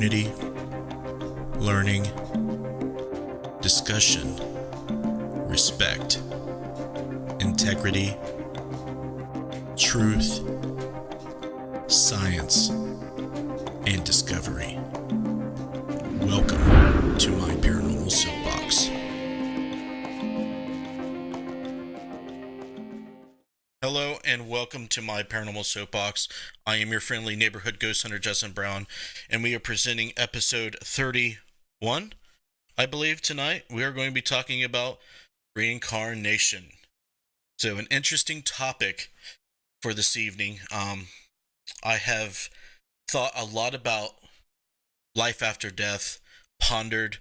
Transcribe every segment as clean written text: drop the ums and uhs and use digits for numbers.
Unity, learning, discussion, respect, integrity, truth, science, and discovery. Welcome to my Paranormal Soapbox. Hello and welcome to my Paranormal Soapbox. I am your friendly neighborhood ghost hunter, Justin Brown, and we are presenting episode 31. I believe tonight we are going to be talking about reincarnation. So an interesting topic for this evening. I have thought a lot about life after death, pondered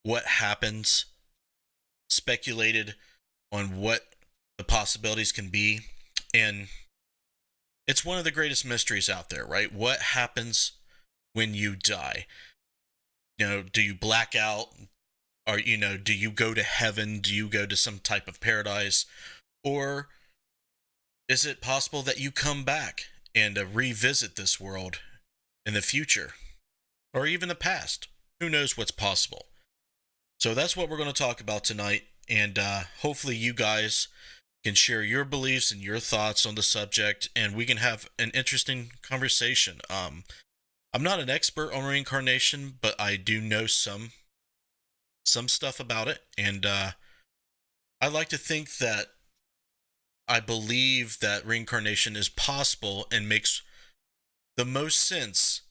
what happens, speculated on what the possibilities can be, and it's one of the greatest mysteries out there, right? What happens when you die? Do you black out? Or, do you go to heaven? Do you go to some type of paradise? Or is it possible that you come back and revisit this world in the future? Or even the past? Who knows what's possible? So that's what we're going to talk about tonight, and hopefully you guys can share your beliefs and your thoughts on the subject, and we can have an interesting conversation. I'm not an expert on reincarnation, but I do know some stuff about it, and I like to think that I believe that reincarnation is possible and makes the most sense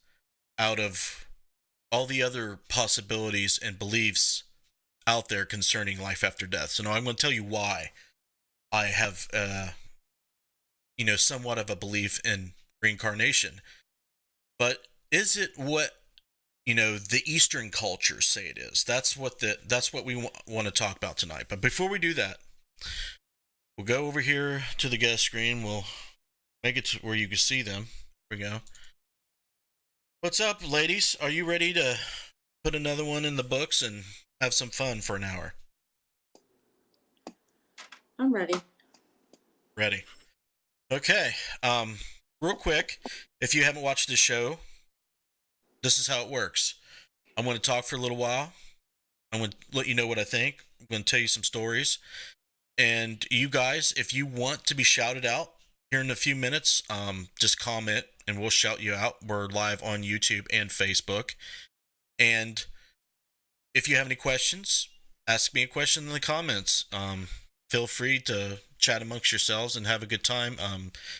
out of all the other possibilities and beliefs out there concerning life after death. So now I'm going to tell you why I have, somewhat of a belief in reincarnation. But is it what, the Eastern cultures say it is? That's what we want to talk about tonight. But before we do that, we'll go over here to the guest screen. We'll make it to where you can see them. Here we go. What's up, ladies? Are you ready to put another one in the books and have some fun for an hour? I'm ready. Ready. Okay. Real quick, if you haven't watched the show, this is how it works. I'm going to talk for a little while. I'm going to let you know what I think. I'm going to tell you some stories. And you guys, if you want to be shouted out here in a few minutes, just comment and we'll shout you out. We're live on YouTube and Facebook. And if you have any questions, ask me a question in the comments. Feel free to chat amongst yourselves and have a good time.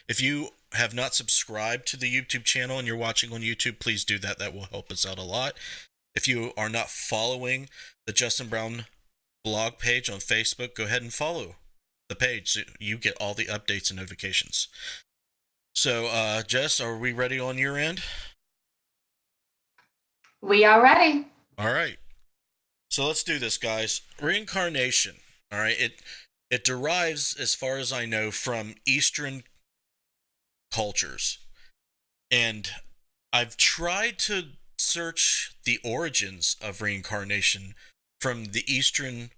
If you have not subscribed to the YouTube channel and you're watching on YouTube, please do that. That will help us out a lot. If you are not following the Justin Brown blog page on Facebook, go ahead and follow the page so you get all the updates and notifications. So, Jess, are we ready on your end? We are ready. All right. So let's do this, guys. Reincarnation. All right. It derives, as far as I know, from Eastern cultures. And I've tried to search the origins of reincarnation from the Eastern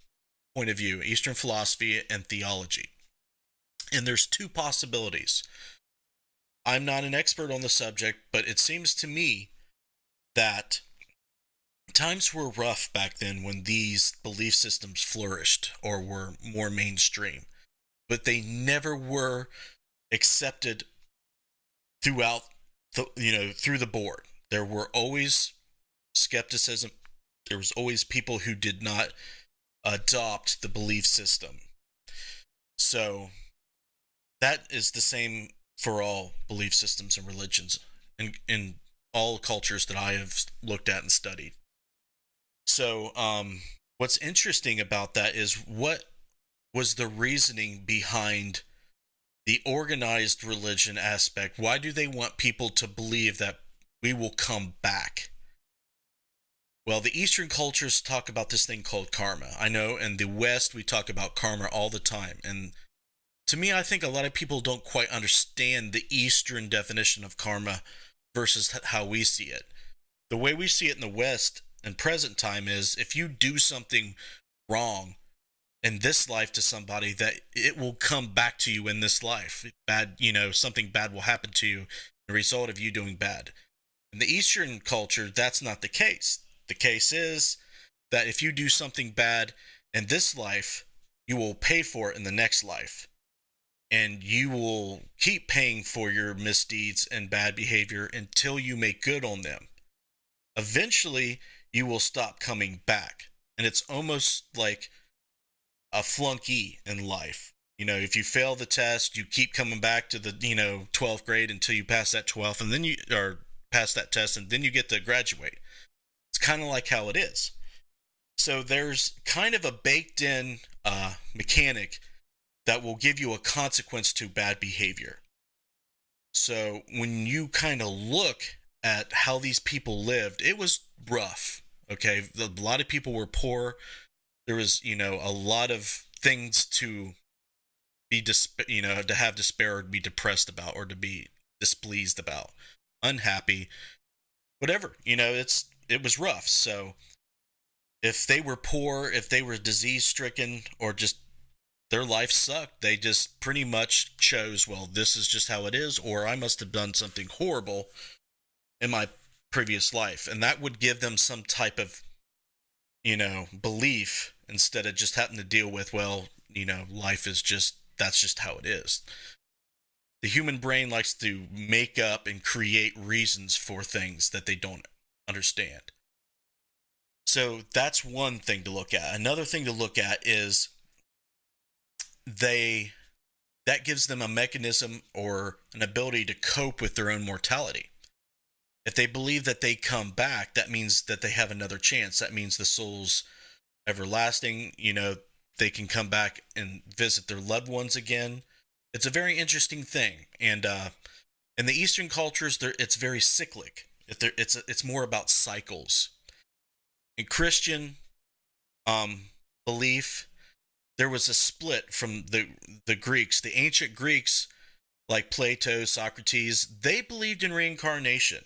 point of view, Eastern philosophy and theology. And there's two possibilities. I'm not an expert on the subject, but it seems to me that times were rough back then when these belief systems flourished or were more mainstream, but they never were accepted throughout through the board. There were always skepticism. There was always people who did not adopt the belief system. So that is the same for all belief systems and religions in all cultures that I have looked at and studied. So, what's interesting about that is what was the reasoning behind the organized religion aspect? Why do they want people to believe that we will come back? Well, the Eastern cultures talk about this thing called karma. I know in the West, we talk about karma all the time. And to me, I think a lot of people don't quite understand the Eastern definition of karma versus how we see it. The way we see it in the West in present time is if you do something wrong in this life to somebody, that it will come back to you in this life. Something bad will happen to you, the result of you doing bad. In the Eastern culture, that's not the case. The case is that if you do something bad in this life, you will pay for it in the next life. And you will keep paying for your misdeeds and bad behavior until you make good on them. Eventually, you will stop coming back. And it's almost like a flunky in life. If you fail the test, you keep coming back to the, 12th grade until you pass that 12th, and then you or pass that test, and then you get to graduate. It's kind of like how it is. So there's kind of a baked in mechanic that will give you a consequence to bad behavior. So when you kind of look at how these people lived, it was rough. Okay, a lot of people were poor. There was, a lot of things to be, to have despair or be depressed about or to be displeased about, unhappy, whatever. It was rough. So if they were poor, if they were disease stricken, or just their life sucked, they just pretty much chose, well, this is just how it is, or I must have done something horrible in my previous life. And that would give them some type of, belief instead of just having to deal with, well, life is just, that's just how it is. The human brain likes to make up and create reasons for things that they don't understand. So that's one thing to look at. Another thing to look at is that gives them a mechanism or an ability to cope with their own mortality. If they believe that they come back, that means that they have another chance. That means the soul's everlasting. They can come back and visit their loved ones again. It's a very interesting thing. And in the Eastern cultures, it's very cyclic. It's more about cycles. In Christian belief, there was a split from the Greeks. The ancient Greeks, like Plato, Socrates, they believed in reincarnation.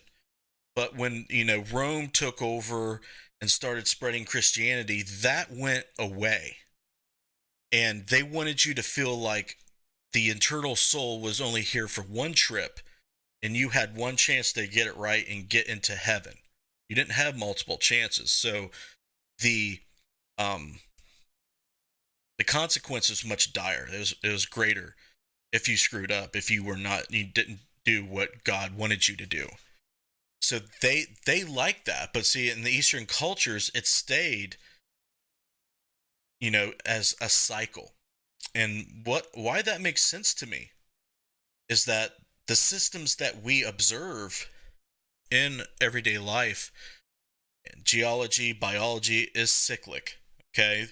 But when, Rome took over and started spreading Christianity, that went away. And they wanted you to feel like the eternal soul was only here for one trip, and you had one chance to get it right and get into heaven. You didn't have multiple chances. So the consequence was much dire. It was greater if you screwed up, if you didn't do what God wanted you to do. So they like that. But see, in the Eastern cultures, it stayed, as a cycle. And why that makes sense to me is that the systems that we observe in everyday life, geology, biology, is cyclic. Okay,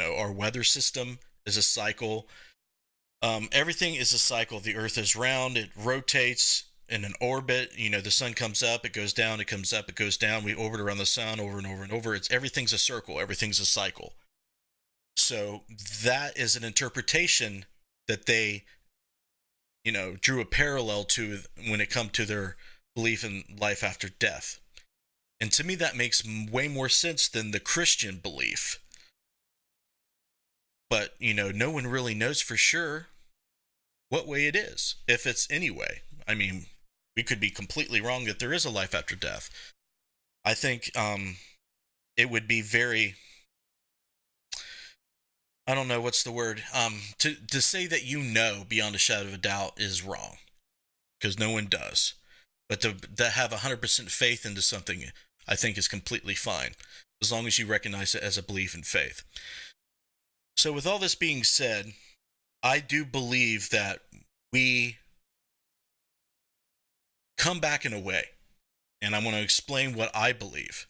our weather system is a cycle. Everything is a cycle. The Earth is round; it rotates in an orbit. The sun comes up, it goes down, it comes up, it goes down. We orbit around the sun over and over and over. Everything's a circle. Everything's a cycle. So that is an interpretation that they, drew a parallel to when it comes to their belief in life after death. And to me, that makes way more sense than the Christian belief. But, no one really knows for sure what way it is, if it's any way. I mean, we could be completely wrong that there is a life after death. I think it would be very, I don't know what's the word, to say that beyond a shadow of a doubt is wrong, because no one does. But to have 100% faith into something, I think is completely fine, as long as you recognize it as a belief in faith. So with all this being said, I do believe that we come back in a way, and I want to explain what I believe.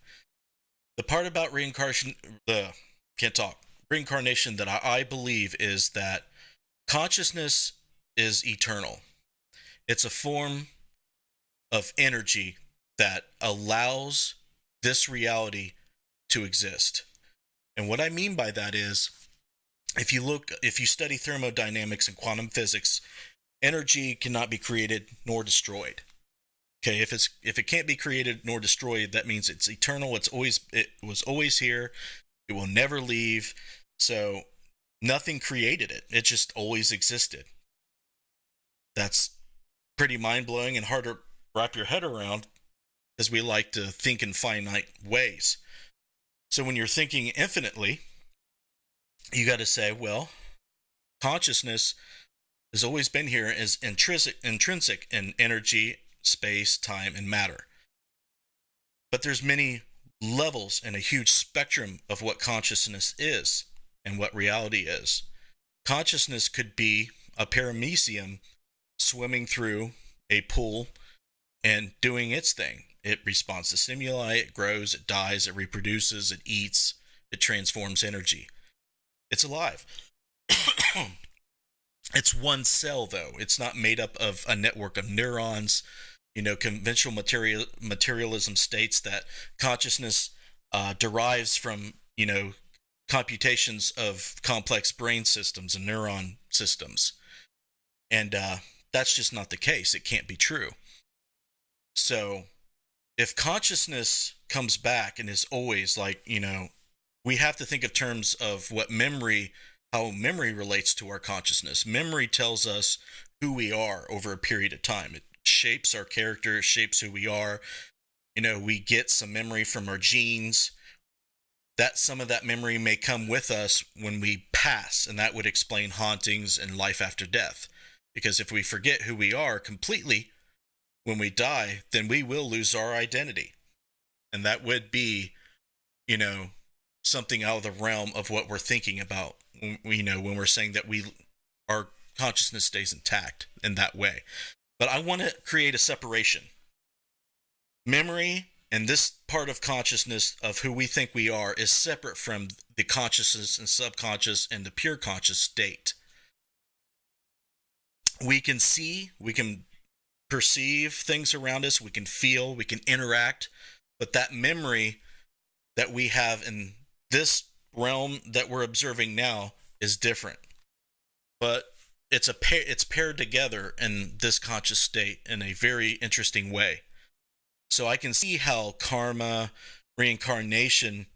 The part about reincarnation that I believe is that consciousness is eternal. It's a form of energy that allows this reality to exist. And what I mean by that is, if you study thermodynamics and quantum physics, energy cannot be created nor destroyed. Okay, if it can't be created nor destroyed, that means it's eternal. It was always here. It will never leave. So nothing created it. It just always existed. That's pretty mind-blowing and hard to wrap your head around. because we like to think in finite ways. So when you're thinking infinitely, you got to say, well, consciousness has always been here as intrinsic in energy, space, time, and matter. But there's many levels and a huge spectrum of what consciousness is and what reality is. Consciousness could be a paramecium swimming through a pool and doing its thing. It responds to stimuli, it grows, it dies, it reproduces, it eats, it transforms energy. It's alive. It's one cell, though. It's not made up of a network of neurons. Conventional materialism states that consciousness derives from, computations of complex brain systems and neuron systems. And that's just not the case. It can't be true. So if consciousness comes back and is always like, we have to think of terms of how memory relates to our consciousness. Memory tells us who we are over a period of time. It shapes our character, it shapes who we are. We get some memory from our genes. That some of that memory may come with us when we pass, and that would explain hauntings and life after death. Because if we forget who we are completely when we die, then we will lose our identity. And that would be, something out of the realm of what we're thinking about, when we're saying that our consciousness stays intact in that way. But I want to create a separation. Memory and this part of consciousness of who we think we are is separate from the consciousness and subconscious and the pure conscious state. We can see, we can perceive things around us, we can feel, we can interact, but that memory that we have in this realm that we're observing now is different. But it's paired together in this conscious state in a very interesting way. So I can see how karma, reincarnation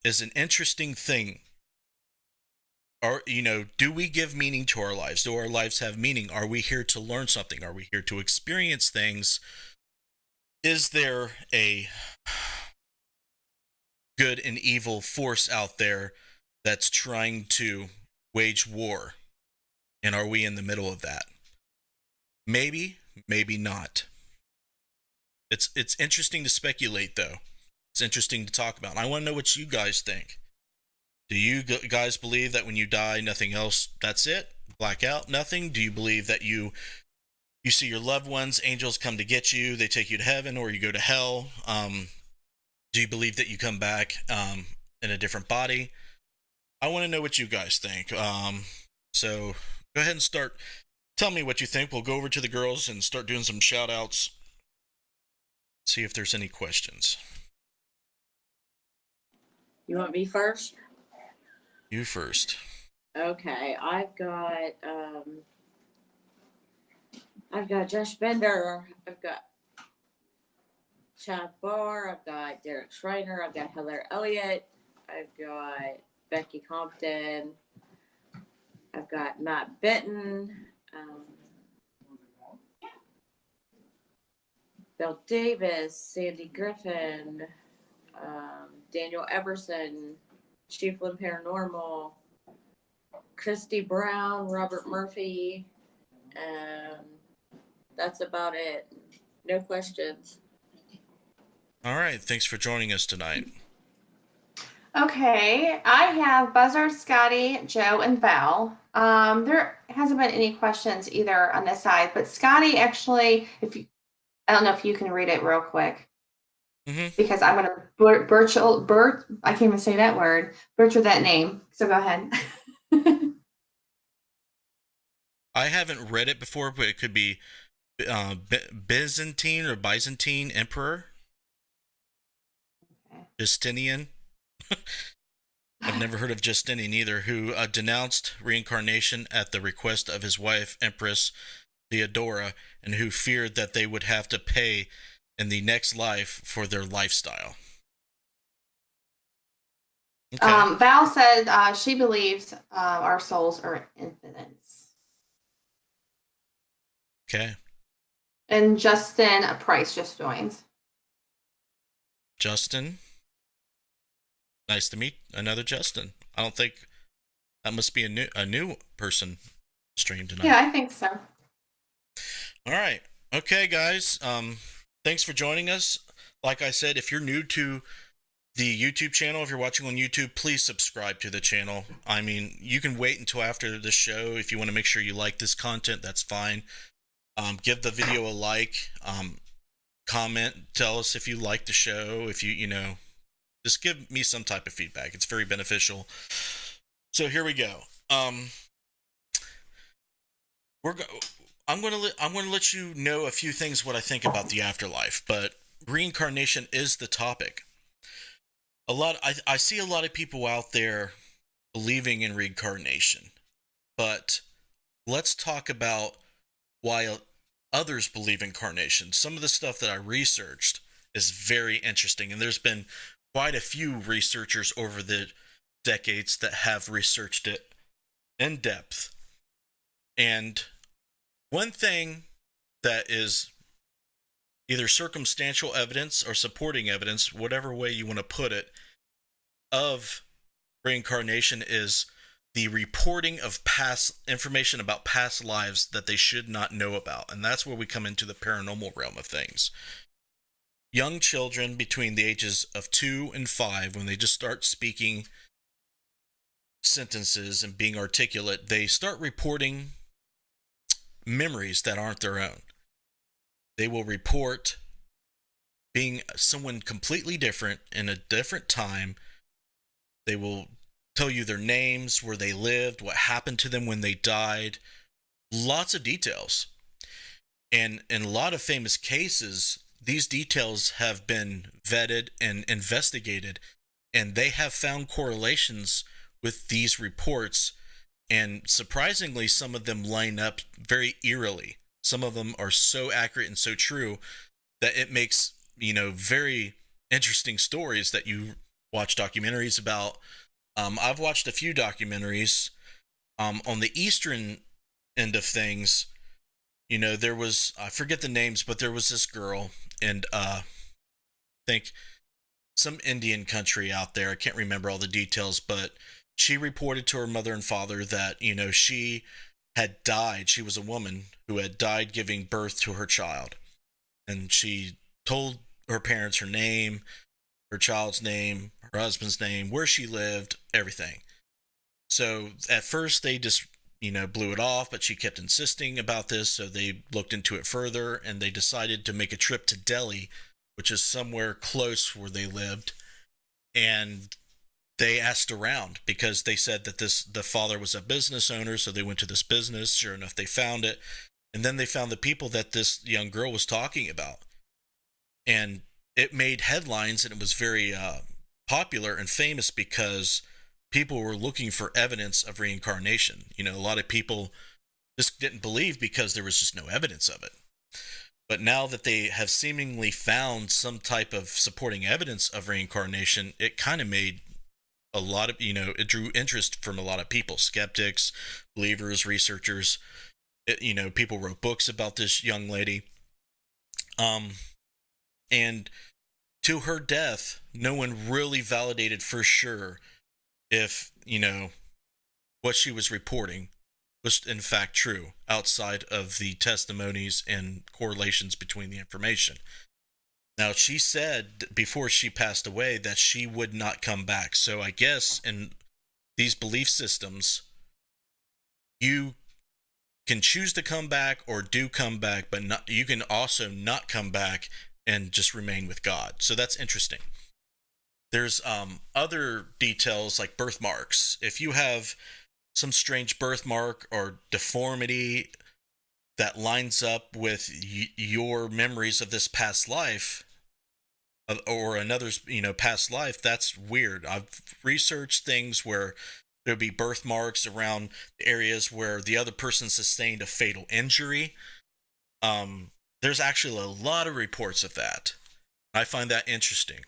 is an interesting thing. Do we give meaning to our lives? Do our lives have meaning? Are we here to learn something? Are we here to experience things? Is there a good and evil force out there that's trying to wage war? And are we in the middle of that? Maybe, maybe not. It's interesting to speculate, though. It's interesting to talk about. And I want to know what you guys think. Do you guys believe that when you die, nothing else, that's it? Blackout, nothing? Do you believe that you see your loved ones, angels come to get you, they take you to heaven, or you go to hell? Do you believe that you come back in a different body? I want to know what you guys think. So go ahead and start. Tell me what you think. We'll go over to the girls and start doing some shout outs. See if there's any questions. You want me first? You first. Okay, I've got Josh Bender, I've got Chad Barr, I've got Derek Schreiner, I've got Heather Elliott, I've got Becky Compton, I've got Matt Benton, Bill Davis, Sandy Griffin, Daniel Everson, Chiefland Paranormal, Christy Brown, Robert Murphy, and that's about it. No questions. All right. Thanks for joining us tonight. Okay, I have Buzzer, Scotty, Joe, and Val. There hasn't been any questions either on this side, but Scotty actually, I don't know if you can read it real quick. Because I'm going to I can't even say that word, butcher that name. So go ahead. I haven't read it before, but it could be Byzantine or Byzantine Emperor. Okay. Justinian. I've never heard of Justinian either, who denounced reincarnation at the request of his wife, Empress Theodora, and who feared that they would have to pay in the next life for their lifestyle. Okay. Val said she believes our souls are infinites. Okay. And Justin Price just joined. Justin. Nice to meet another Justin. I don't think that must be a new person stream tonight. Yeah, I think so. All right. Okay, guys. Thanks for joining us. Like I said, if you're new to the YouTube channel, if you're watching on YouTube, please subscribe to the channel. I mean, you can wait until after the show if you want to make sure you like this content. That's fine. Give the video a like. Comment. Tell us if you like the show. If you know, just give me some type of feedback. It's very beneficial. So here we go. I'm gonna let you know a few things what I think about the afterlife, but reincarnation is the topic. I see a lot of people out there believing in reincarnation, but let's talk about why others believe in incarnation. Some of the stuff that I researched is very interesting, and there's been quite a few researchers over the decades that have researched it in depth. And one thing that is either circumstantial evidence or supporting evidence, whatever way you want to put it, of reincarnation is the reporting of past information about past lives that they should not know about. And that's where we come into the paranormal realm of things. Young children between the ages of 2 and 5, when they just start speaking sentences and being articulate, they start reporting memories that aren't their own. They will report being someone completely different in a different time. They will tell you their names, where they lived, what happened to them when they died. Lots of details. And in a lot of famous cases, these details have been vetted and investigated, and they have found correlations with these reports. And surprisingly, some of them line up very eerily. Some of them are so accurate and so true that it makes, very interesting stories that you watch documentaries about. I've watched a few documentaries on the eastern end of things. There was, I forget the names, but there was this girl, and I think some Indian country out there. I can't remember all the details, but she reported to her mother and father that, she had died. She was a woman who had died giving birth to her child. And she told her parents her name, her child's name, her husband's name, where she lived, everything. So at first they just, blew it off, but she kept insisting about this. So they looked into it further, and they decided to make a trip to Delhi, which is somewhere close where they lived. And they asked around because they said that the father was a business owner. So they went to this business. Sure enough, they found it. And then they found the people that this young girl was talking about. And it made headlines, and it was very popular and famous because people were looking for evidence of reincarnation. A lot of people just didn't believe because there was just no evidence of it. But now that they have seemingly found some type of supporting evidence of reincarnation, it kind of made a lot of, it drew interest from a lot of people, skeptics, believers, researchers. People wrote books about this young lady. And to her death, no one really validated for sure if, what she was reporting was in fact true, outside of the testimonies and correlations between the information. Now, she said before she passed away that she would not come back. So I guess in these belief systems, you can choose to come back or do come back, but you can also not come back and just remain with God. So that's interesting. There's other details like birthmarks. If you have some strange birthmark or deformity that lines up with your memories of this past life or another's, past life, that's weird. I've researched things where there'll be birthmarks around the areas where the other person sustained a fatal injury. There's actually a lot of reports of that. I find that interesting.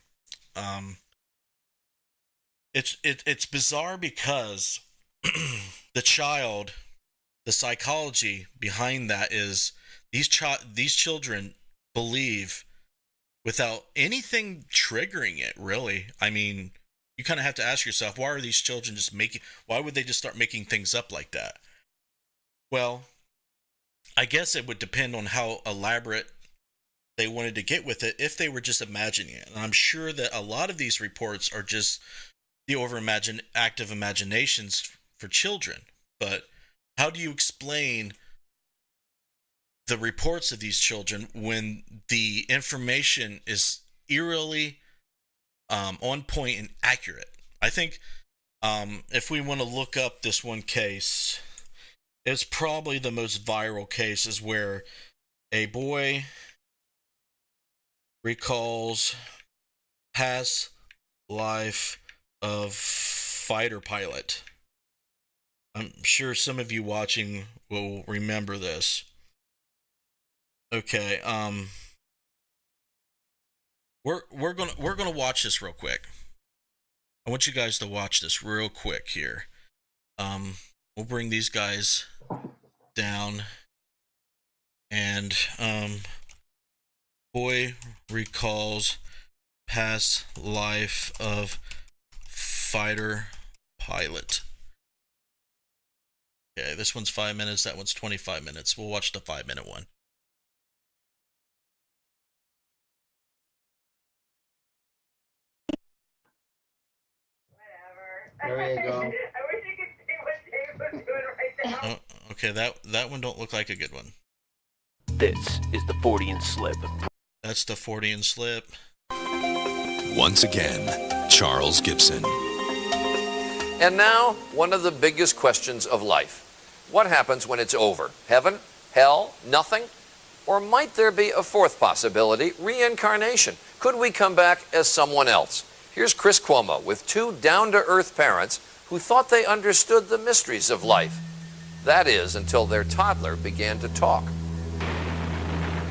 It's bizarre because the psychology behind that is these children believe without anything triggering it, really. I mean, you kind of have to ask yourself, why are these children why would they just start making things up like that? Well, I guess it would depend on how elaborate they wanted to get with it if they were just imagining it. And I'm sure that a lot of these reports are just the active imaginations for children. But how do you explain the reports of these children when the information is eerily on point and accurate? I think if we want to look up this one case, it's probably the most viral case, is where a boy recalls past life of fighter pilot. I'm sure some of you watching will remember this. Okay, we're gonna watch this real quick. I want you guys to watch this real quick here. We'll bring these guys down, and boy recalls past life of fighter pilot. Okay, this one's 5 minutes, that one's 25 minutes. We'll watch the 5-minute one. There you go. I wish you could see what Dave was doing right now. Oh, okay, that one don't look like a good one. This is the Fortean Slip. That's the Fortean Slip. Once again, Charles Gibson. And now, one of the biggest questions of life. What happens when it's over? Heaven? Hell? Nothing? Or might there be a fourth possibility, reincarnation? Could we come back as someone else? Here's Chris Cuomo with two down-to-earth parents who thought they understood the mysteries of life. That is, until their toddler began to talk.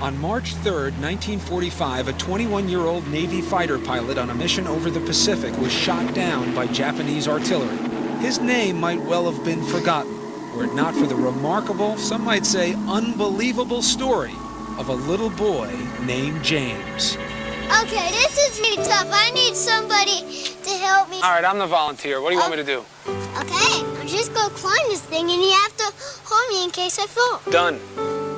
On March 3rd, 1945, a 21-year-old Navy fighter pilot on a mission over the Pacific was shot down by Japanese artillery. His name might well have been forgotten, were it not for the remarkable, some might say unbelievable story of a little boy named James. Okay, this is really tough. I need somebody to help me. All right, I'm the volunteer. What do you want me to do? Okay, I'll just go climb this thing and you have to hold me in case I fall. Done.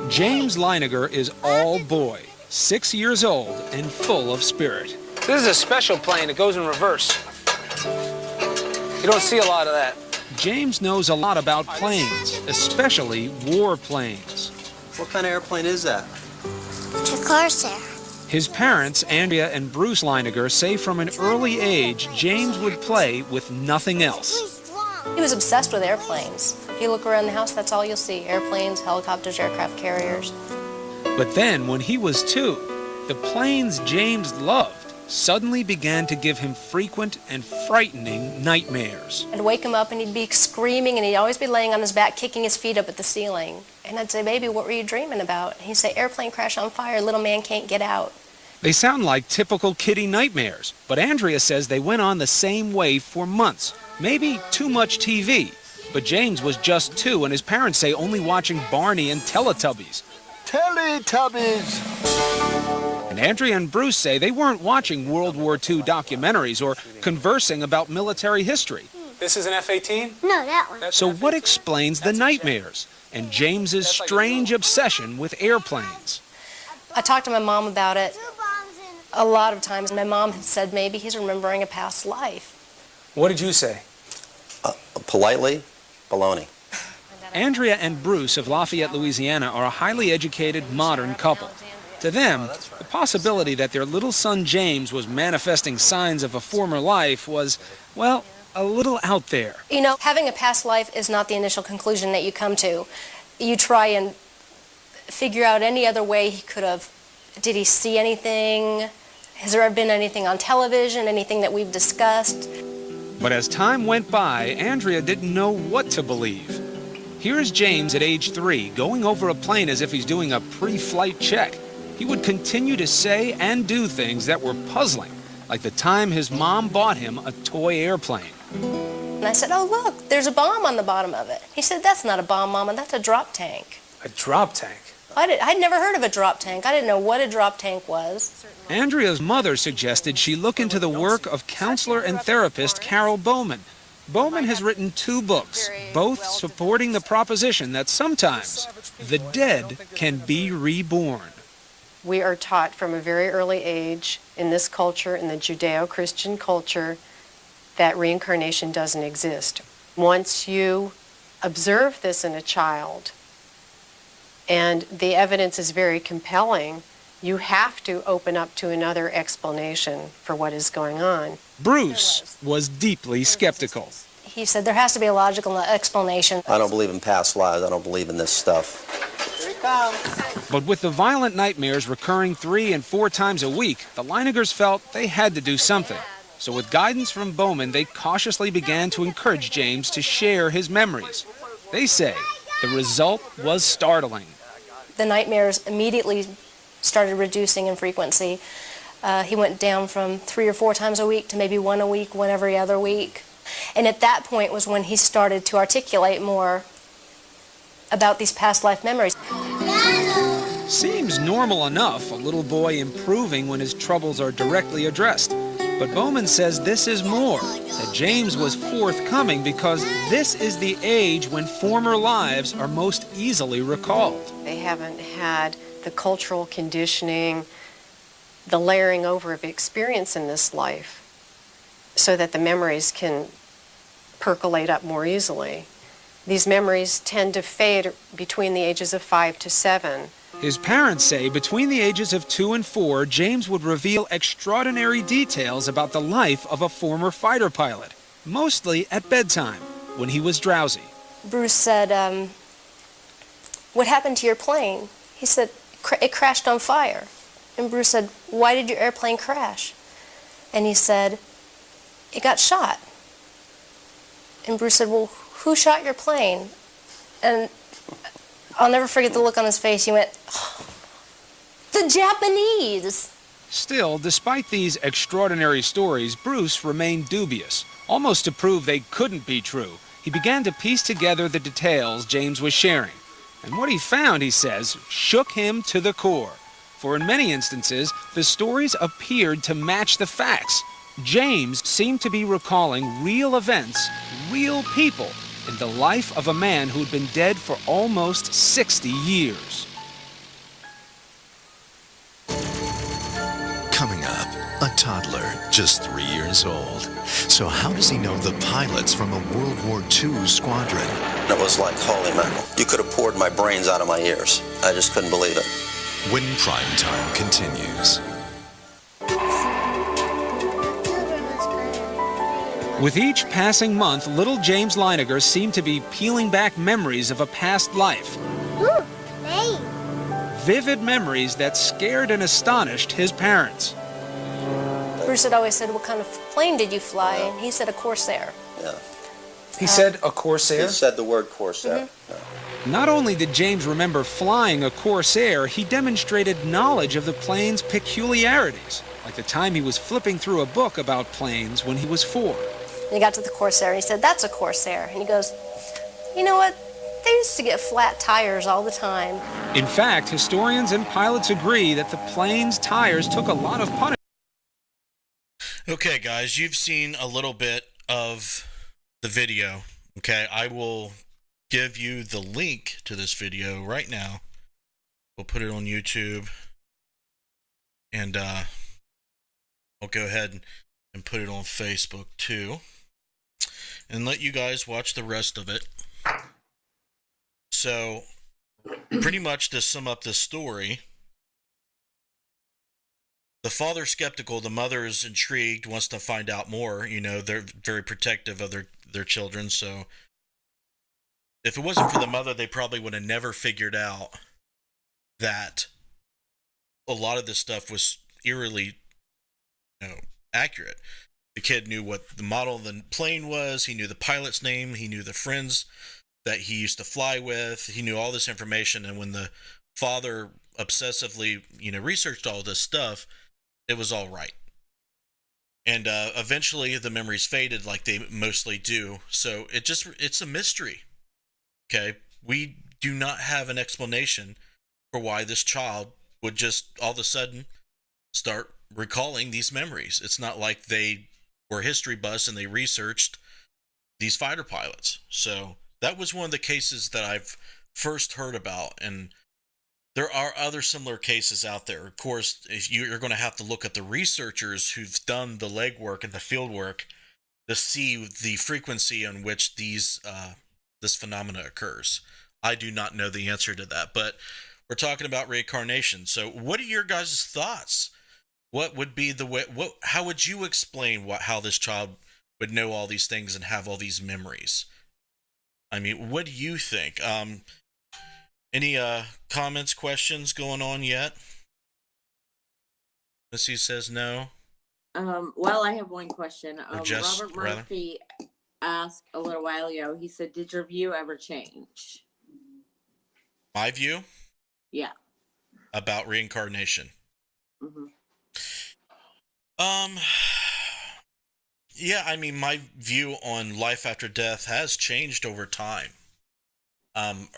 James Leiniger is all boy, 6 years old and full of spirit. This is a special plane. It goes in reverse. You don't see a lot of that. James knows a lot about planes, especially war planes. What kind of airplane is that? It's a Corsair. His parents, Andrea and Bruce Leiniger, say from an early age, James would play with nothing else. He was obsessed with airplanes. If you look around the house, that's all you'll see. Airplanes, helicopters, aircraft carriers. But then, when he was 2, the planes James loved suddenly began to give him frequent and frightening nightmares. I'd wake him up and he'd be screaming and he'd always be laying on his back, kicking his feet up at the ceiling. And I'd say, "Baby, what were you dreaming about?" And he'd say, "Airplane crash on fire, little man can't get out." They sound like typical kiddie nightmares, but Andrea says they went on the same way for months. Maybe too much TV. But James was just 2, and his parents say only watching Barney and Teletubbies. Teletubbies! And Andrea and Bruce say they weren't watching World War II documentaries or conversing about military history. This is an F-18? No, that one. So what explains the nightmares and James's strange obsession with airplanes? I talked to my mom about it. A lot of times my mom had said maybe he's remembering a past life. What did you say? Politely, baloney. Andrea and Bruce of Lafayette, Louisiana are a highly educated, modern couple. To them, the possibility that their little son James was manifesting signs of a former life was, well, a little out there. You know, having a past life is not the initial conclusion that you come to. You try and figure out any other way he could have. Did he see anything? Has there ever been anything on television, anything that we've discussed? But as time went by, Andrea didn't know what to believe. Here's James at age 3, going over a plane as if he's doing a pre-flight check. He would continue to say and do things that were puzzling, like the time his mom bought him a toy airplane. And I said, "Oh, look, there's a bomb on the bottom of it." He said, "That's not a bomb, Mama, that's a drop tank." A drop tank? I'd never heard of a drop tank. I didn't know what a drop tank was. Andrea's mother suggested she look into the work of counselor and therapist Carol Bowman. Bowman has written 2 books, both supporting the proposition that sometimes the dead can be reborn. We are taught from a very early age in this culture, in the Judeo-Christian culture, that reincarnation doesn't exist. Once you observe this in a child, and the evidence is very compelling, you have to open up to another explanation for what is going on. Bruce was deeply skeptical. He said there has to be a logical explanation. I don't believe in past lives. I don't believe in this stuff. But with the violent nightmares recurring 3 and 4 times a week, the Leinigers felt they had to do something. So with guidance from Bowman, they cautiously began to encourage James to share his memories. They say the result was startling. The nightmares immediately started reducing in frequency. He went down from 3 or 4 times a week to maybe 1 a week, 1 every other week. And at that point was when he started to articulate more about these past life memories. Seems normal enough, a little boy improving when his troubles are directly addressed. But Bowman says this is more, that James was forthcoming because this is the age when former lives are most easily recalled. They haven't had the cultural conditioning, the layering over of experience in this life, so that the memories can percolate up more easily. These memories tend to fade between the ages of 5 to 7. His parents say between the ages of 2 and 4, James would reveal extraordinary details about the life of a former fighter pilot, mostly at bedtime, when he was drowsy. Bruce said, what happened to your plane? He said, it crashed on fire. And Bruce said, why did your airplane crash? And he said, it got shot. And Bruce said, well, who shot your plane? And I'll never forget the look on his face. He went, oh, the Japanese. Still, despite these extraordinary stories, Bruce remained dubious. Almost to prove they couldn't be true, he began to piece together the details James was sharing. And what he found, he says, shook him to the core. For in many instances, the stories appeared to match the facts. James seemed to be recalling real events, real people, in the life of a man who'd been dead for almost 60 years. Coming up, a toddler, just 3 years old. So how does he know the pilots from a World War II squadron? It was like, holy mackerel. You could have poured my brains out of my ears. I just couldn't believe it. When Prime Time continues. With each passing month, little James Leiniger seemed to be peeling back memories of a past life. Ooh, plane. Vivid memories that scared and astonished his parents. Bruce had always said, what kind of plane did you fly? And he said, a Corsair. Yeah. He said a Corsair? He said the word Corsair. Mm-hmm. Not only did James remember flying a Corsair, he demonstrated knowledge of the plane's peculiarities, like the time he was flipping through a book about planes when he was 4. And he got to the Corsair and he said, that's a Corsair. And he goes, you know what? They used to get flat tires all the time. In fact, historians and pilots agree that the plane's tires took a lot of punishment. Okay, guys, you've seen a little bit of the video. Okay, I will give you the link to this video right now. We'll put it on YouTube. And I'll go ahead and put it on Facebook too. And let you guys watch the rest of it. So, pretty much to sum up this story, the father's skeptical, the mother is intrigued, wants to find out more. You know, they're very protective of their children, so if it wasn't for the mother, they probably would have never figured out that a lot of this stuff was eerily, accurate. The kid knew what the model of the plane was. He knew the pilot's name. He knew the friends that he used to fly with. He knew all this information. And when the father obsessively, researched all this stuff, it was all right. And eventually the memories faded like they mostly do. So it's a mystery. Okay. We do not have an explanation for why this child would just all of a sudden start recalling these memories. It's not like they were history buffs and they researched these fighter pilots. So that was one of the cases that I've first heard about, and there are other similar cases out there. Of course, if you're going to have to look at the researchers who've done the legwork and the field work to see the frequency on which this phenomena occurs. I do not know the answer to that, but we're talking about reincarnation. So what are your guys' thoughts? What would be the way, how would you explain how this child would know all these things and have all these memories? I mean, what do you think? Any comments, questions going on yet? Missy says no. Well, I have one question. Just, Robert Murphy asked a little while ago, he said, did your view ever change? My view? Yeah. About reincarnation? Mm-hmm. Yeah, I mean, my view on life after death has changed over time.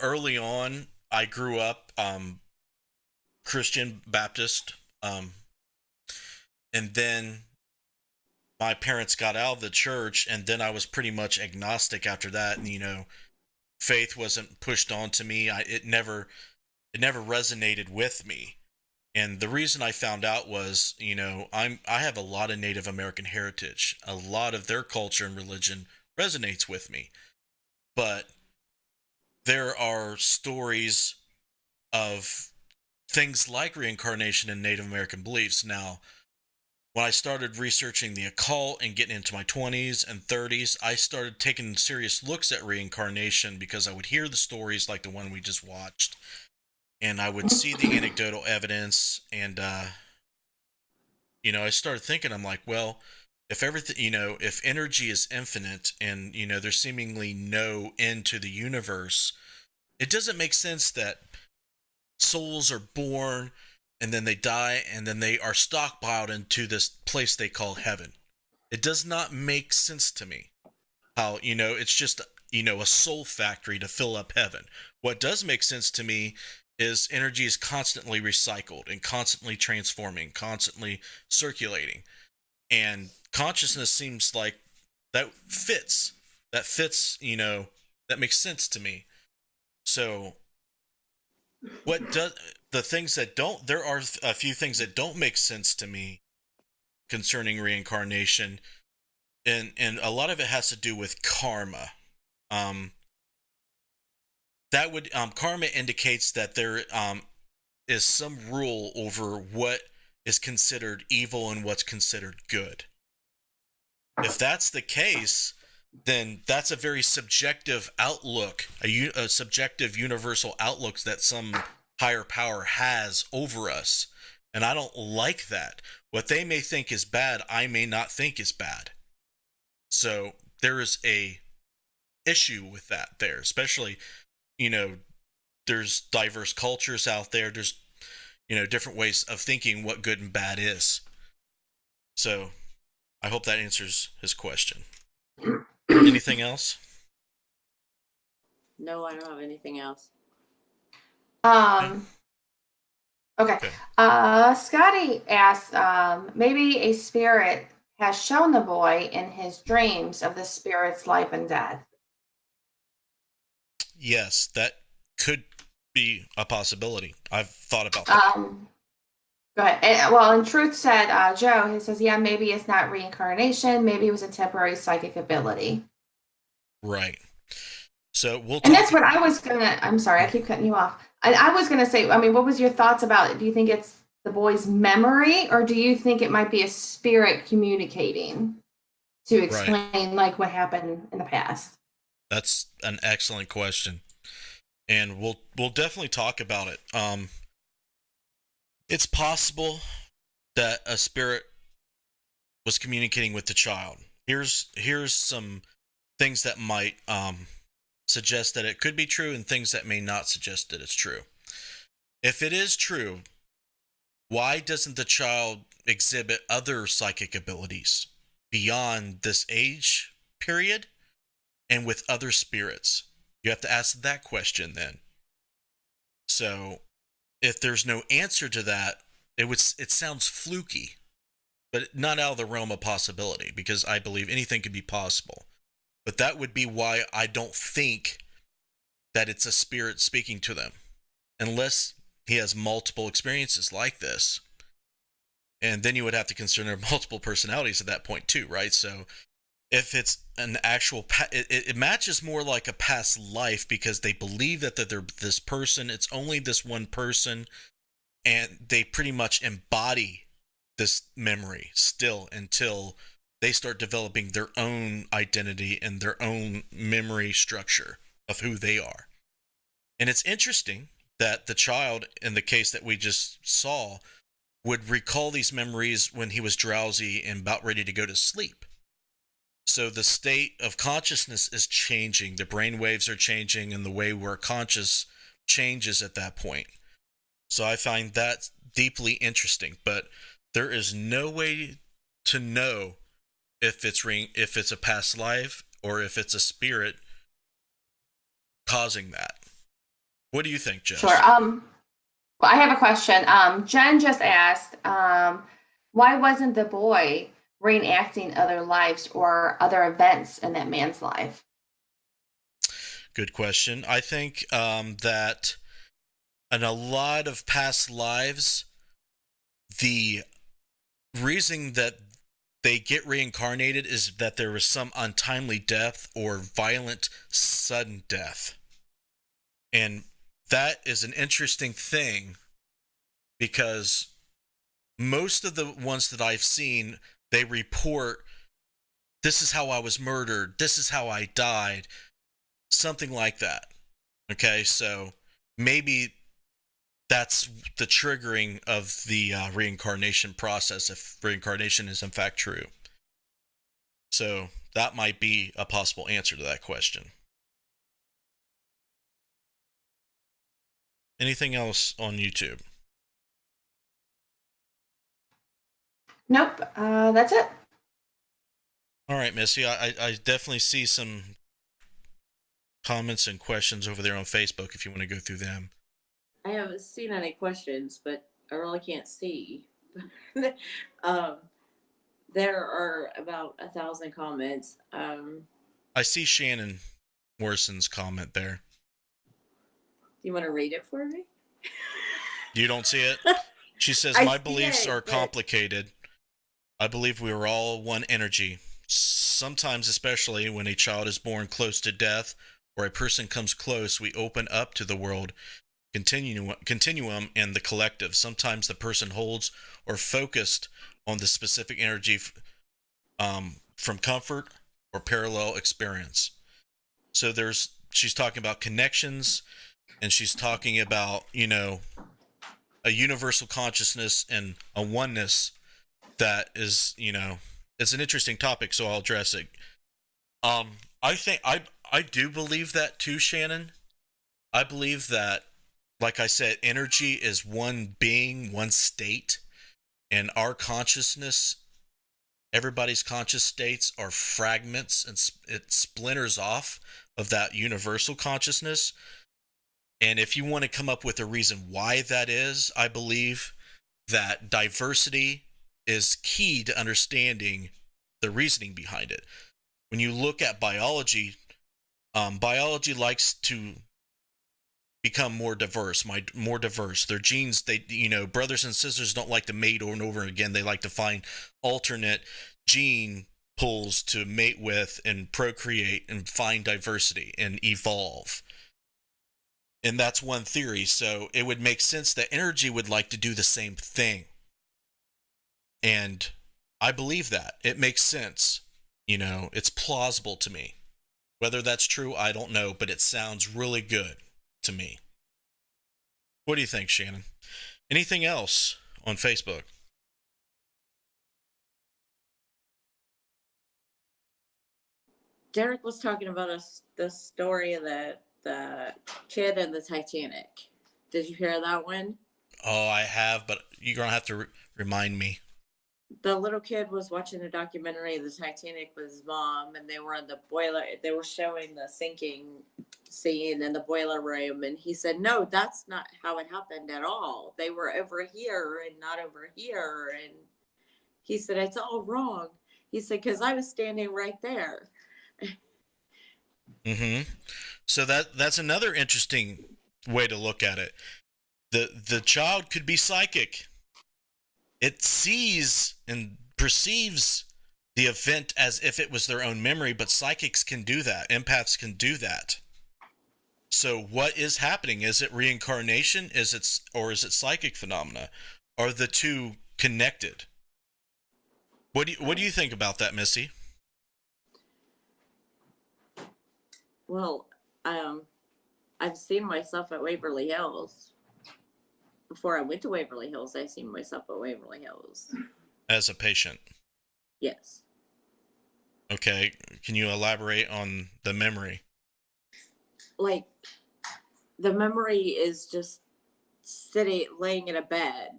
Early on, I grew up Christian Baptist, and then my parents got out of the church, and then I was pretty much agnostic after that. And faith wasn't pushed onto me. It never resonated with me. And the reason I found out was, I have a lot of Native American heritage. A lot of their culture and religion resonates with me. But there are stories of things like reincarnation in Native American beliefs. Now, when I started researching the occult and getting into my 20s and 30s, I started taking serious looks at reincarnation because I would hear the stories like the one we just watched, and I would see the anecdotal evidence, and I started thinking, I'm like, well, if everything, if energy is infinite and there's seemingly no end to the universe, it doesn't make sense that souls are born and then they die and then they are stockpiled into this place they call heaven. It does not make sense to me how, it's just, a soul factory to fill up heaven. What does make sense to me is energy is constantly recycled and constantly transforming, constantly circulating. And consciousness seems like that fits, that makes sense to me. So what does the things that don't, there are a few things that don't make sense to me concerning reincarnation, and a lot of it has to do with karma. That would karma indicates that there is some rule over what is considered evil and what's considered good. If that's the case, then that's a very subjective outlook, a subjective universal outlook that some higher power has over us. And I don't like that. What they may think is bad, I may not think is bad. So there is a issue with that there, especially, there's diverse cultures out there. There's, different ways of thinking what good and bad is. So I hope that answers his question. Anything else? No, I don't have anything else. Okay. Scotty asked, maybe a spirit has shown the boy in his dreams of the spirit's life and death. Yes, that could be a possibility. I've thought about that. Go ahead. And Truth said, Joe, he says, yeah, maybe it's not reincarnation. Maybe it was a temporary psychic ability. Right. So we'll. And that's what I was gonna. I'm sorry, I keep cutting you off. I was gonna say. I mean, what was your thoughts about it? Do you think it's the boy's memory, or do you think it might be a spirit communicating to explain like what happened in the past? That's an excellent question, and we'll definitely talk about it. It's possible that a spirit was communicating with the child. Here's some things that might suggest that it could be true, and things that may not suggest that it's true. If it is true, why doesn't the child exhibit other psychic abilities beyond this age period and with other spirits? You have to ask that question then. So if there's no answer to that, it sounds fluky, but not out of the realm of possibility, because I believe anything could be possible. But that would be why I don't think that it's a spirit speaking to them, unless he has multiple experiences like this. And then you would have to consider multiple personalities at that point too, right? So if it's an actual, it matches more like a past life, because they believe that they're this person. It's only this one person, and they pretty much embody this memory still until they start developing their own identity and their own memory structure of who they are. And it's interesting that the child, in the case that we just saw, would recall these memories when he was drowsy and about ready to go to sleep. So the state of consciousness is changing. The brain waves are changing, and the way we're conscious changes at that point. So I find that deeply interesting. But there is no way to know if it's a past life or if it's a spirit causing that. What do you think, Jess? Sure. Well, I have a question. Jen just asked, why wasn't the boy reenacting other lives or other events in that man's life? Good question. I think that in a lot of past lives, the reason that they get reincarnated is that there was some untimely death or violent, sudden death. And that is an interesting thing, because most of the ones that I've seen, they report, this is how I was murdered, this is how I died, something like that. Okay, so maybe that's the triggering of the reincarnation process, if reincarnation is in fact true. So that might be a possible answer to that question. Anything else on YouTube? Nope, that's it. All right, Missy, I definitely see some comments and questions over there on Facebook if you want to go through them. I haven't seen any questions, but I really can't see. There are about 1,000 comments. I see Shannon Morrison's comment there. Do you want to read it for me? You don't see it? She says, my beliefs are complicated. I believe we are all one energy. Sometimes, especially when a child is born close to death or a person comes close, we open up to the world continuum and the collective. Sometimes the person holds or focused on the specific energy from comfort or parallel experience. So she's talking about connections, and she's talking about, a universal consciousness and a oneness that is, it's an interesting topic, so I'll address it. I think I do believe that too, Shannon. I believe that, like I said, energy is one being, one state, and our consciousness, everybody's conscious states are fragments, and it splinters off of that universal consciousness. And if you want to come up with a reason why that is, I believe that diversity is key to understanding the reasoning behind it. When you look at biology, biology likes to become more diverse. Their genes, brothers and sisters don't like to mate over and over again. They like to find alternate gene pools to mate with and procreate and find diversity and evolve. And that's one theory. So it would make sense that energy would like to do the same thing. And I believe that. It makes sense. It's plausible to me. Whether that's true, I don't know, but it sounds really good to me. What do you think, Shannon? Anything else on Facebook? Derek was talking about the story of the kid and the Titanic. Did you hear that one? Oh, I have, but you're going to have to remind me. the little kid was watching a documentary of the Titanic with his mom, and they were in the boiler. They were showing the sinking scene in the boiler room, and he said, "No, that's not how it happened at all. They were over here and not over here." And he said, "It's all wrong." He said, "Because I was standing right there." Mm-hmm. So that's another interesting way to look at it. The child could be psychic. It sees and perceives the event as if it was their own memory, but psychics can do that. Empaths can do that. So what is happening? Is it reincarnation? Is it psychic phenomena? Are the two connected? What do you think about that, Missy? Well, I've seen myself at Waverly Hills. Before I went to Waverly Hills, I seen myself at Waverly Hills. As a patient? Yes. Okay. Can you elaborate on the memory? Like, the memory is just laying in a bed.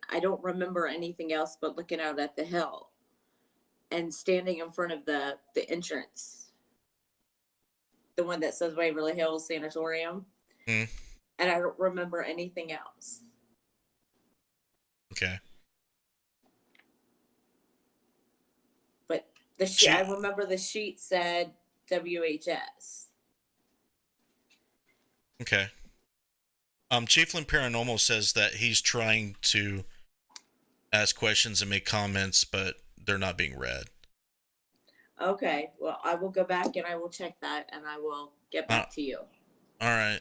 I don't remember anything else but looking out at the hill and standing in front of the entrance, the one that says Waverly Hills Sanatorium. Mm. And I don't remember anything else. Okay. But I remember the sheet said WHS. Okay. Chieflin Paranormal says that he's trying to ask questions and make comments, but they're not being read. Okay. Well, I will go back and I will check that, and I will get back to you. All right.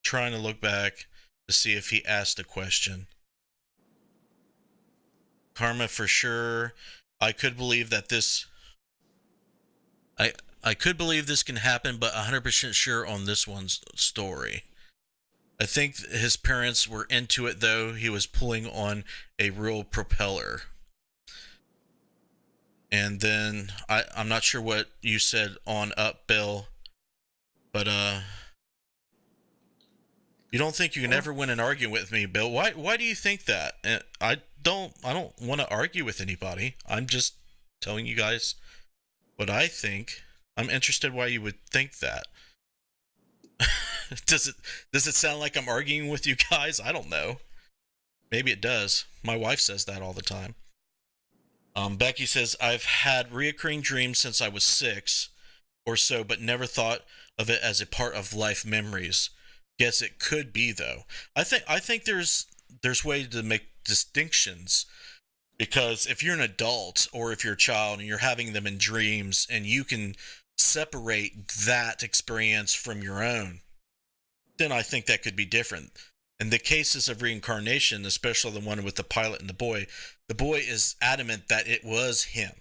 Trying to look back to see if he asked a question. Karma for sure. I could believe that this... I could believe this can happen, but 100% sure on this one's story. I think his parents were into it, though. He was pulling on a real propeller. And then, I'm not sure what you said on up, Bill, but, you don't think you can ever win an argument with me, Bill? Why do you think that? I don't want to argue with anybody. I'm just telling you guys what I think. I'm interested why you would think that. Does it sound like I'm arguing with you guys? I don't know. Maybe it does. My wife says that all the time. Becky says, I've had reoccurring dreams since I was 6 or so, but never thought of it as a part of life memories. Guess it could be, though. I think there's ways to make distinctions, because if you're an adult or if you're a child and you're having them in dreams and you can separate that experience from your own, then I think that could be different. In the cases of reincarnation, especially the one with the pilot and the boy is adamant that it was him.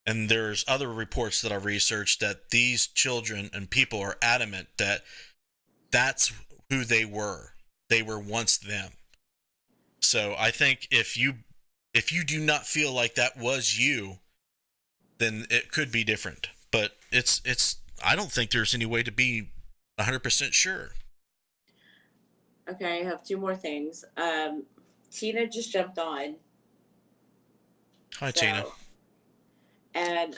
And there's other reports that I've researched that these children and people are adamant that that's who they were. They were once them. So I think if you do not feel like that was you, then it could be different. But it's I don't think there's any way to be 100% sure. Okay, I have 2 more things. Tina just jumped on. Hi, Tina. And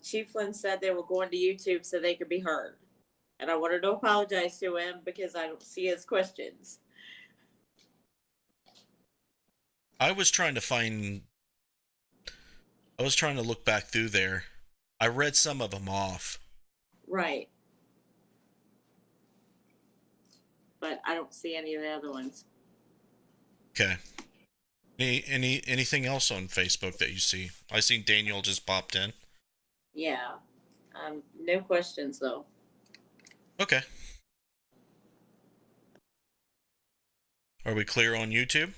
Chief Flynn said they were going to YouTube so they could be heard. And I wanted to apologize to him because I don't see his questions. I was trying to look back through there. I read some of them off. Right. But I don't see any of the other ones. Okay. Anything else on Facebook that you see? I seen Daniel just popped in. Yeah. No questions though. Okay. Are we clear on YouTube?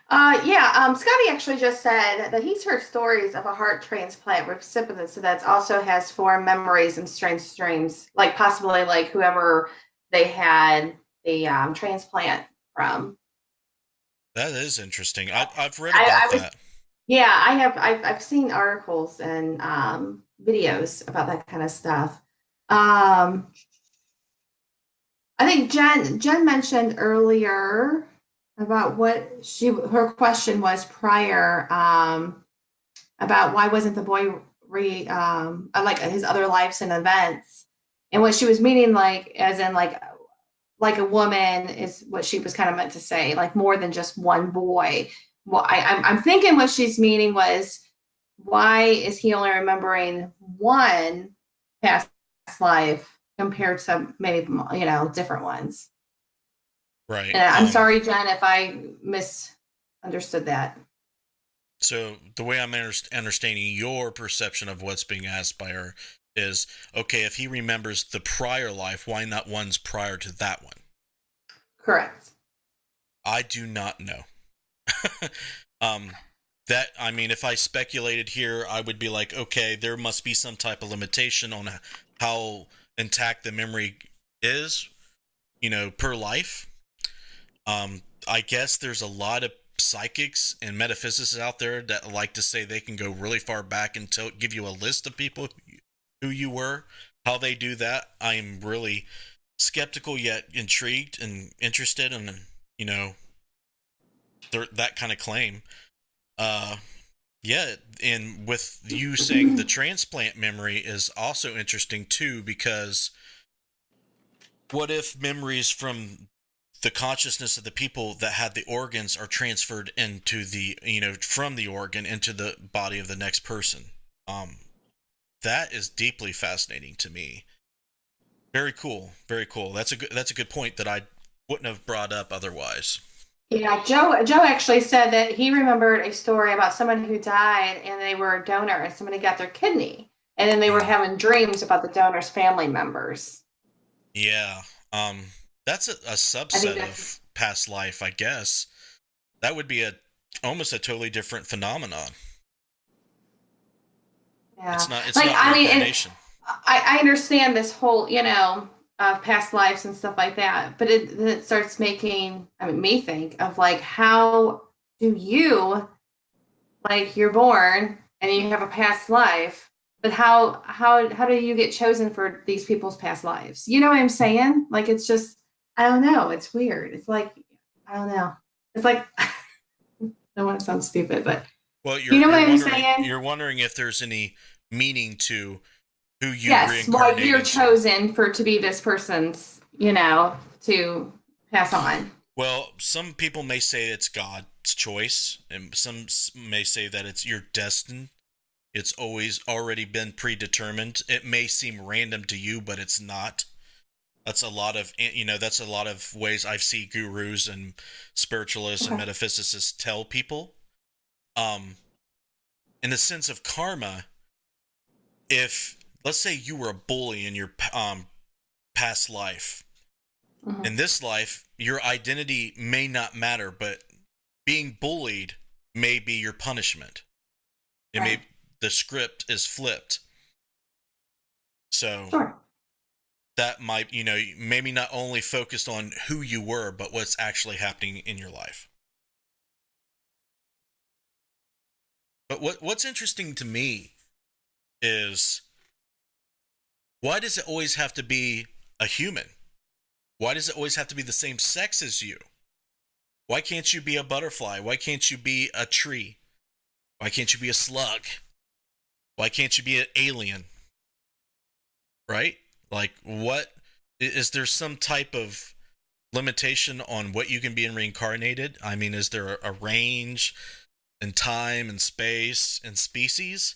Scotty actually just said that he's heard stories of a heart transplant recipient that also has formed memories and strange dreams, like possibly like whoever they had the transplant from. That is interesting. I've read about that. Yeah, I have. I've seen articles and videos about that kind of stuff. I think Jen mentioned earlier about what her question was prior, about why wasn't the boy like his other lives and events, and what she was meaning, like as in like a woman is what she was kind of meant to say, like more than just one boy. Well, I'm thinking what she's meaning was, why is he only remembering one past life compared to maybe, different ones? Right. And I'm sorry, Jen, if I misunderstood that. So the way I'm understanding your perception of what's being asked by her is, okay, if he remembers the prior life, why not ones prior to that one? Correct. I do not know. If I speculated here, I would be like, okay, there must be some type of limitation on how intact the memory is, per life. I guess there's a lot of psychics and metaphysicists out there that like to say they can go really far back and give you a list of people who you were. How they do that, I'm really skeptical yet intrigued and interested in, that kind of claim. Yeah, and with you saying the transplant memory is also interesting too, because what if memories from the consciousness of the people that had the organs are transferred into the, from the organ into the body of the next person? That is deeply fascinating to me. Very cool. Very cool. That's a good point that I wouldn't have brought up otherwise. Yeah, Joe actually said that he remembered a story about someone who died and they were a donor and somebody got their kidney, and then they were having dreams about the donor's family members. Yeah. That's a subset of past life, I guess. That would be almost a totally different phenomenon. Yeah. It's not reincarnation. I understand this whole, past lives and stuff like that, but it starts making, me think of like, how do you, like, you're born and you have a past life, but how do you get chosen for these people's past lives? You know what I'm saying? Like, it's just, I don't know. It's weird. It's like, I don't know. It's like, I don't want to sound stupid, but well, you know what I'm saying? You're wondering if there's any meaning to who you yes, reincarnated. Well, you're chosen to be this person's, to pass on. Well, some people may say it's God's choice, and some may say that it's your destiny. It's always already been predetermined. It may seem random to you, but it's not. That's a lot of ways I see gurus and spiritualists and metaphysicists tell people. In the sense of karma, if let's say you were a bully in your past life, in this life, your identity may not matter, but being bullied may be your punishment. The script is flipped. So that might, maybe not only focused on who you were, but what's actually happening in your life. But what's interesting to me is, why does it always have to be a human? Why does it always have to be the same sex as you? Why can't you be a butterfly? Why can't you be a tree? Why can't you be a slug? Why can't you be an alien? Right? Like, what is there some type of limitation on what you can be reincarnated? I mean, is there a range in time and space and species?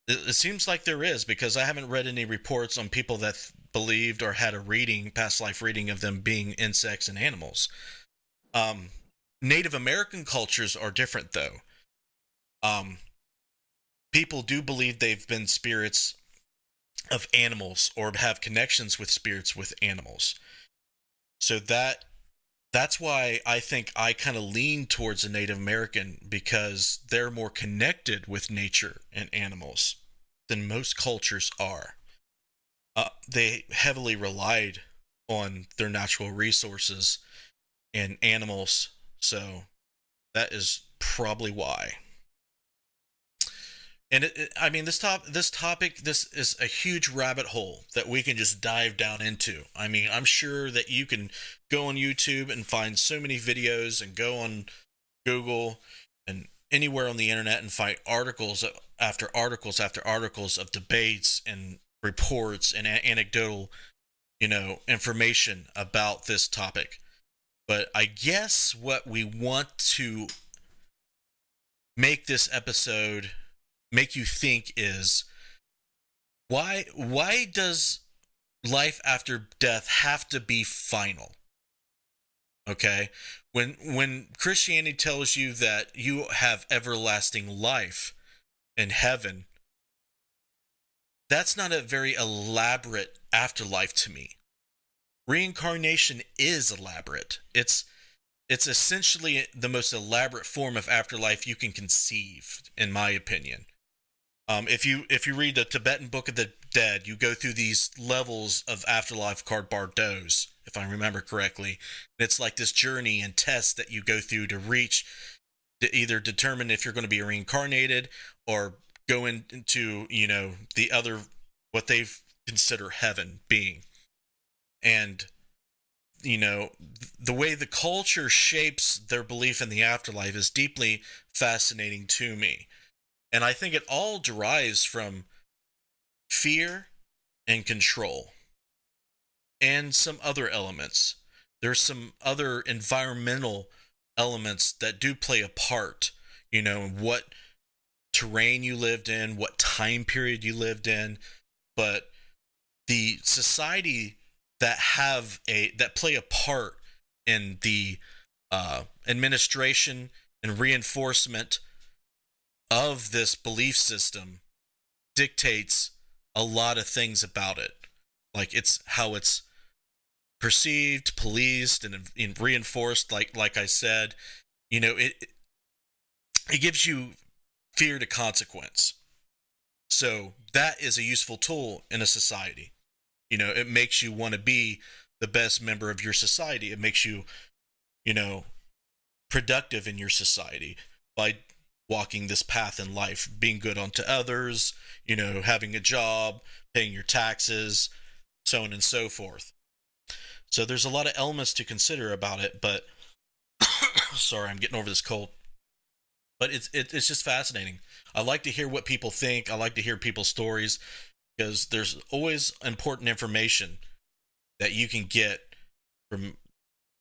It seems like there is, because I haven't read any reports on people that believed or had a past life reading of them being insects and animals. Native American cultures are different, though. People do believe they've been spirits of animals or have connections with spirits with animals. So that's why I think I kind of lean towards a Native American, because they're more connected with nature and animals than most cultures are. They heavily relied on their natural resources and animals, so that is probably why. And I mean, this topic, this is a huge rabbit hole that we can just dive down into. I mean, I'm sure that you can go on YouTube and find so many videos, and go on Google and anywhere on the internet and find articles after articles after articles of debates and reports and anecdotal, information about this topic. But I guess what we want to make this episode make you think is, why does life after death have to be final? Okay? When Christianity tells you that you have everlasting life in heaven, that's not a very elaborate afterlife to me. Reincarnation is elaborate. It's essentially the most elaborate form of afterlife you can conceive, in my opinion. If you read the Tibetan Book of the Dead, you go through these levels of afterlife called bardos, if I remember correctly. And it's like this journey and test that you go through to reach, to either determine if you're going to be reincarnated or go into, the other, what they consider heaven being. And, the way the culture shapes their belief in the afterlife is deeply fascinating to me. And I think it all derives from fear and control and some other elements. There's some other environmental elements that do play a part, what terrain you lived in, what time period you lived in. But the society that play a part in the administration and reinforcement of this belief system dictates a lot of things about it. Like, it's how it's perceived, policed, and reinforced. Like I said, it gives you fear to consequence. So that is a useful tool in a society. It makes you want to be the best member of your society. It makes you, productive in your society by walking this path in life, being good unto others, having a job, paying your taxes, so on and so forth. So there's a lot of elements to consider about it, but sorry, I'm getting over this cold. But it's just fascinating. I like to hear what people think. I like to hear people's stories, because there's always important information that you can get from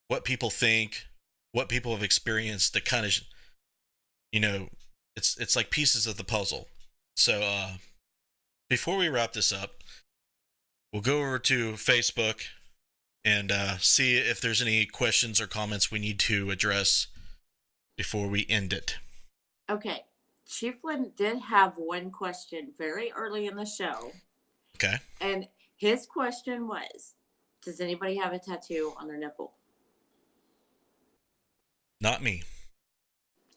what people think, what people have experienced, that kind of, it's like pieces of the puzzle. So before we wrap this up, we'll go over to Facebook and see if there's any questions or comments we need to address before we end it. Okay. Chief Lynn did have one question very early in the show. Okay. And his question was, does anybody have a tattoo on their nipple? Not me.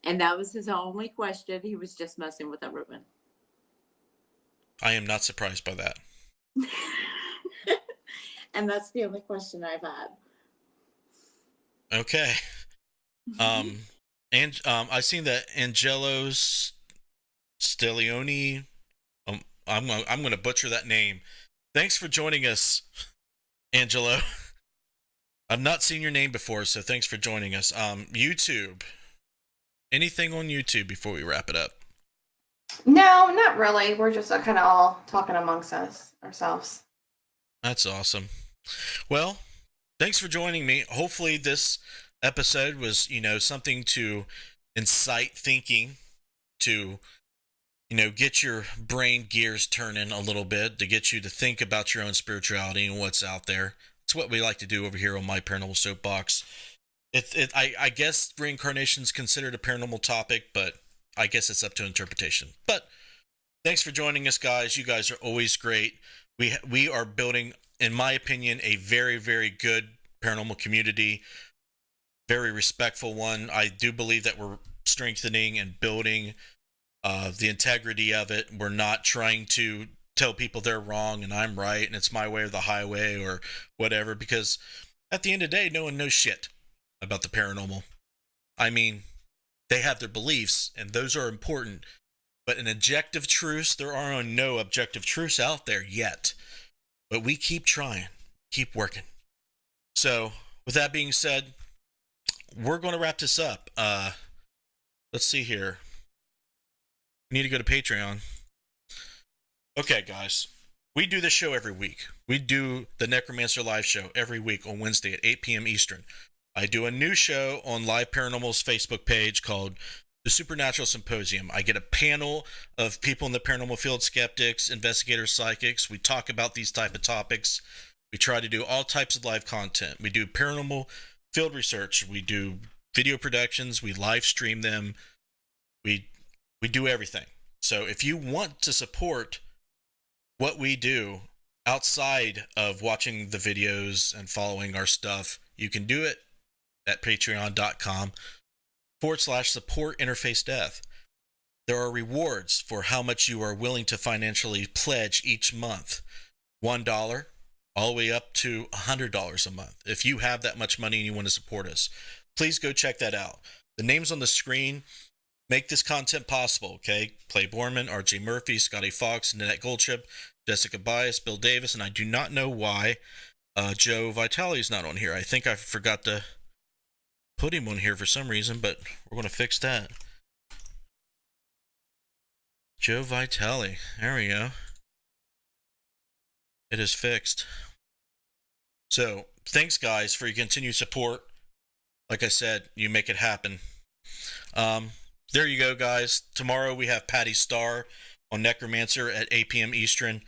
And that was his only question. He was just messing with everyone. I am not surprised by that. And that's the only question I've had. Okay. And I've seen that Angelo's Stelioni. I'm going to butcher that name. Thanks for joining us, Angelo. I've not seen your name before, so thanks for joining us. YouTube. Anything on YouTube before we wrap it up? No, not really. We're just kind of all talking amongst ourselves. That's awesome. Well, thanks for joining me. Hopefully this episode was, something to incite thinking, to, get your brain gears turning a little bit, to get you to think about your own spirituality and what's out there. It's what we like to do over here on my Paranormal Soapbox. I guess reincarnation is considered a paranormal topic, but I guess it's up to interpretation. But thanks for joining us, guys. You guys are always great. We are building, in my opinion, a very, very good paranormal community. Very respectful one. I do believe that we're strengthening and building the integrity of it. We're not trying to tell people they're wrong and I'm right and it's my way or the highway or whatever, because at the end of the day, no one knows shit about the paranormal. I mean, they have their beliefs and those are important, But an objective truth, there are no objective truths out there yet. But we keep trying, keep working. So, with that being said, we're going to wrap this up. Let's see here. We need to go to Patreon. Okay, guys. We do this show every week. We do the Necromancer Live show every week on Wednesday at 8 p.m. Eastern. I do a new show on Live Paranormal's Facebook page called The Supernatural Symposium. I get a panel of people in the paranormal field, skeptics, investigators, psychics. We talk about these type of topics. We try to do all types of live content. We do paranormal field research. We do video productions. We live stream them. We do everything. So if you want to support what we do outside of watching the videos and following our stuff, you can do it at patreon.com/support interface death. There are rewards for how much you are willing to financially pledge each month. $1 all the way up to $100 a month. If you have that much money and you want to support us, please go check that out. The names on the screen make this content possible, okay? Clay Borman, RJ Murphy, Scotty Fox, Nanette Goldchip, Jessica Bias, Bill Davis, and I do not know why Joe Vitale is not on here. I think I forgot to put him on here for some reason, but we're going to fix that. Joe Vitale. There we go. It is fixed. So, thanks, guys, for your continued support. Like I said, you make it happen. There you go, guys. Tomorrow we have Patty Starr on Necromancer at 8 p.m. Eastern.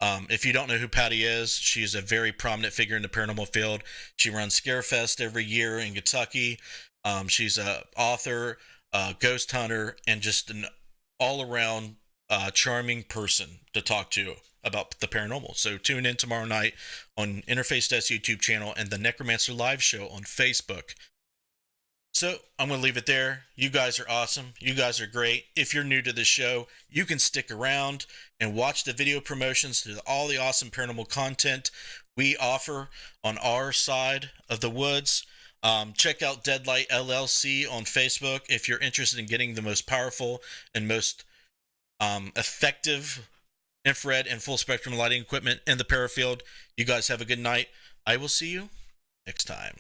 If you don't know who Patty is, she is a very prominent figure in the paranormal field. She runs Scarefest every year in Kentucky. She's an author, ghost hunter, and just an all-around charming person to talk to about the paranormal. So tune in tomorrow night on Interface Death's YouTube channel and the Necromancer Live show on Facebook. So I'm going to leave it there. You guys are awesome. You guys are great. If you're new to the show, you can stick around and watch the video promotions to all the awesome paranormal content we offer on our side of the woods. Check out Deadlight LLC on Facebook if you're interested in getting the most powerful and most effective infrared and full spectrum lighting equipment in the parafield. You guys have a good night. I will see you next time.